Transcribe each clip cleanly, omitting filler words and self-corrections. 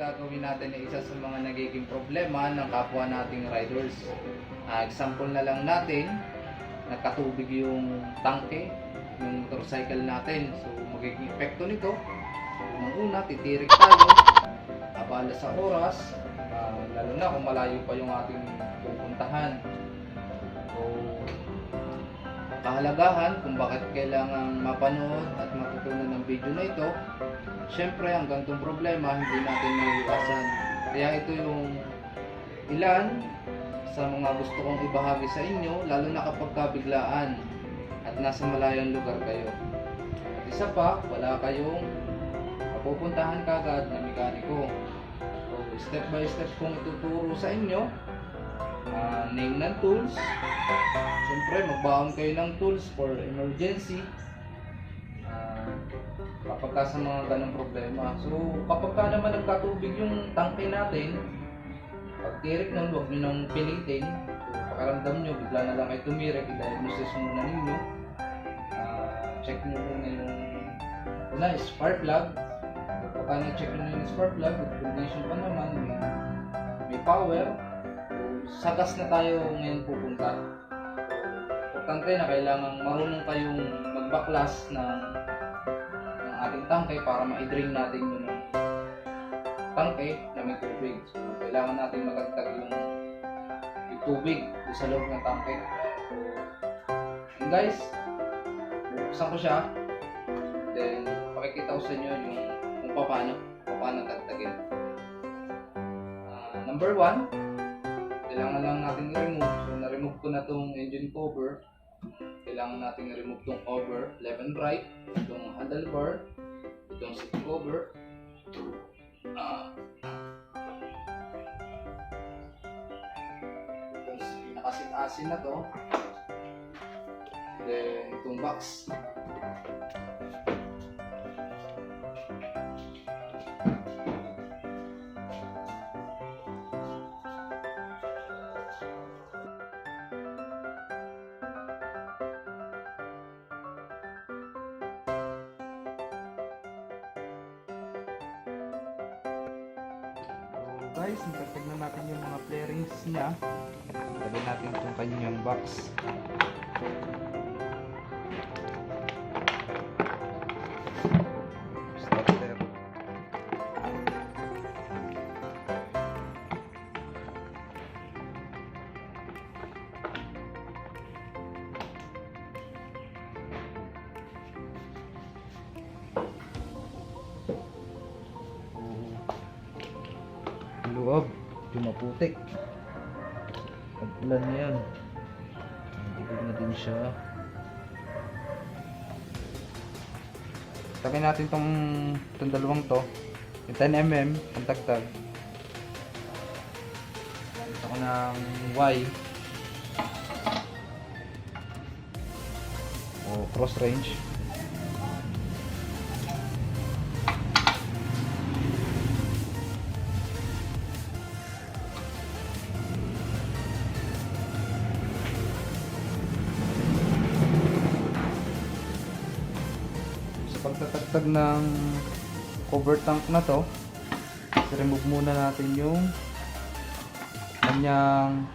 gagawin natin ay isa sa mga nagiging problema ng kapwa nating riders. Example na lang natin, nagkatubig yung tangke, yung motorcycle natin. So magiging epekto nito, unang-una, titirik tayo, abala sa oras, lalo na kung malayo pa yung ating pupuntahan. So, kahalagahan kung bakit kailangan mapanood at matutunan ng video na ito, syempre ang ganitong problema hindi natin maiiwasan. Kaya ito yung ilan sa mga gusto kong ibahagi sa inyo, lalo na kapag kabiglaan at nasa malayong lugar kayo. At isa pa, wala kayong mapupuntahan kagad na mekaniko. So, step by step kong ituturo sa inyo. Name ng tools. Siyempre, magbaon kayo ng tools for emergency. Kapag ka sa mga ganong problema. So, kapag ka naman nagkatubig yung tangke natin, pagtirik nun, huwag nyo nang pilitin. So, pakaramdam nyo, bigla na lang kayo tumirik, i-diagnosis muna ninyo. Check nyo muna yung spark plug. Kapag na-check nyo yung spark plug, with condition pa naman, may power. So, sa gas na tayo ngayon pupunta. Importante na kailangan marunong kayong magbaklas ng ating tangke para ma-drain natin yung tangke na may tubig. So, kailangan natin magagtag yung tubig sa loob ng tangke. And guys, buksan ko siya. Then, pakikita ko sa inyo yung kung paano tagtagin. Number 1, kailangan lang natin i-remove. So, na-remove ko na itong engine cover. Kailangan natin i-remove itong cover, left and right, itong handlebar, itong seat cover. Itong pinakasit-asin na to. Then, itong box. Guys, nagtagtag na natin yung mga flarings niya. Lagyan natin itong kanyang box. Starter. Loob, maputik. Pag-ulan na yan, ibig na din siya. Tagay natin itong dalawang to, yung 10mm ang tagtag. Ito ko ng Y o cross range. Pagtatagtag ng cover tank na to, i-remove muna natin yung kanyang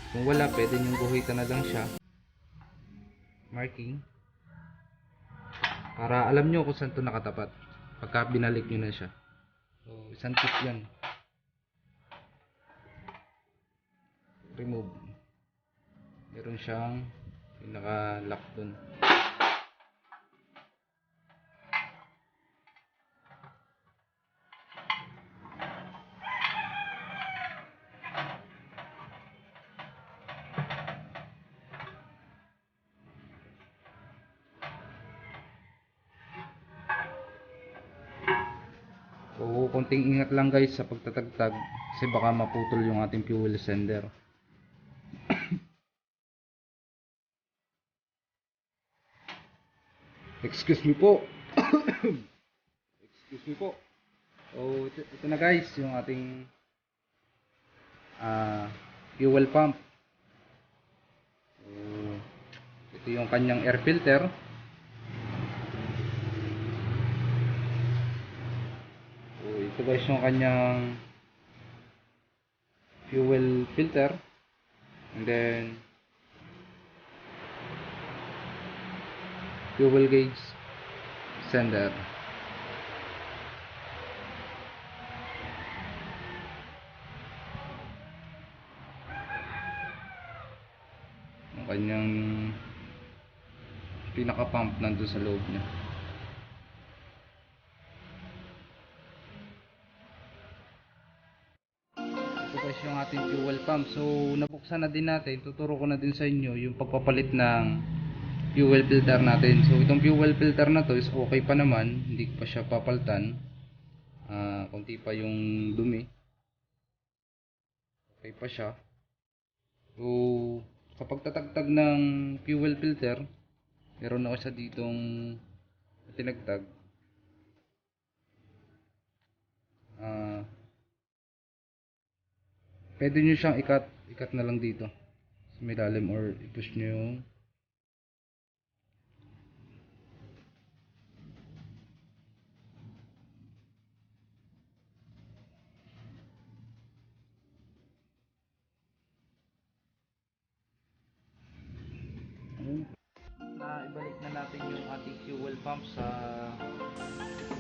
Kung wala, pwede nyo guhitan na lang siya. Marking. Para alam nyo kung saan ito nakatapat. Pagka binalik nyo na siya. So, isang tip yan. Remove. Meron siyang pinaka-lock dun. So, konting ingat lang guys sa pagtatagtag kasi baka maputol yung ating fuel sender. Excuse me po. Excuse me po. So, ito na guys yung ating fuel pump. So, ito yung kanyang air filter. Ito guys yung kanyang fuel filter, and then fuel gauge sender. Yung kanyang pinaka pump nandun sa loob niya. Guys, yung ating fuel pump. So nabuksan na din natin, tuturo ko na din sa inyo yung pagpapalit ng fuel filter natin. So itong fuel filter na to is okay pa naman, hindi pa siya papalitan. Konti pa yung dumi, okay pa siya. So kapag tatagtag ng fuel filter, meron ako sa ditong tinagtag. Pwede nyo siyang ikat na lang dito sa may lalim, or i-push nyo yung ibalik na natin yung ating fuel pump sa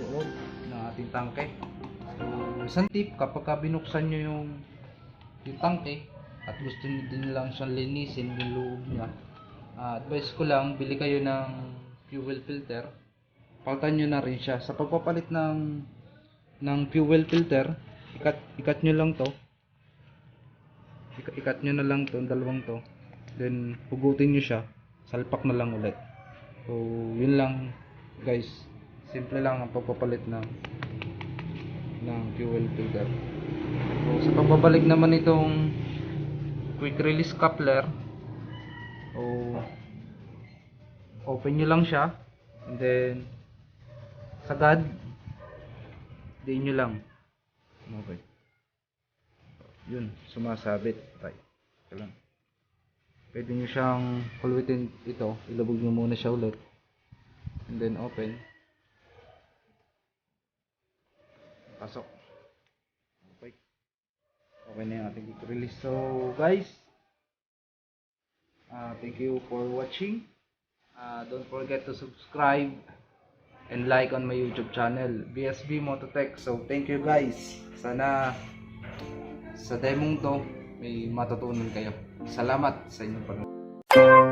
loob ng ating tangke. So isang tip, kapag binuksan nyo yung tangke at gusto nyo din lang siyang linisin yung loob niya, advice ko lang, bili kayo ng fuel filter, palitan nyo na rin siya. Sa pagpapalit ng fuel filter, ikat nyo lang to, ikat nyo na lang to, dalawang to, then hugutin nyo siya, salpak na lang ulit. So yun lang guys, simple lang ang pagpapalit ng fuel filter. So sa pagbabalik naman itong quick release coupler, so open nyo lang siya, and then sagad diin nyo lang. Okay, yun, sumasabit. Right, ito lang. Pwede nyo siyang pulutin ito, ilubog nyo muna siya ulit, and then open, pasok. Okay, okay na yung ating quick release. So guys, thank you for watching. Don't forget to subscribe and like on my YouTube channel, BSB Mototech. So thank you guys, sana sa demong to may matutunan kayo. Salamat sa inyong panonood.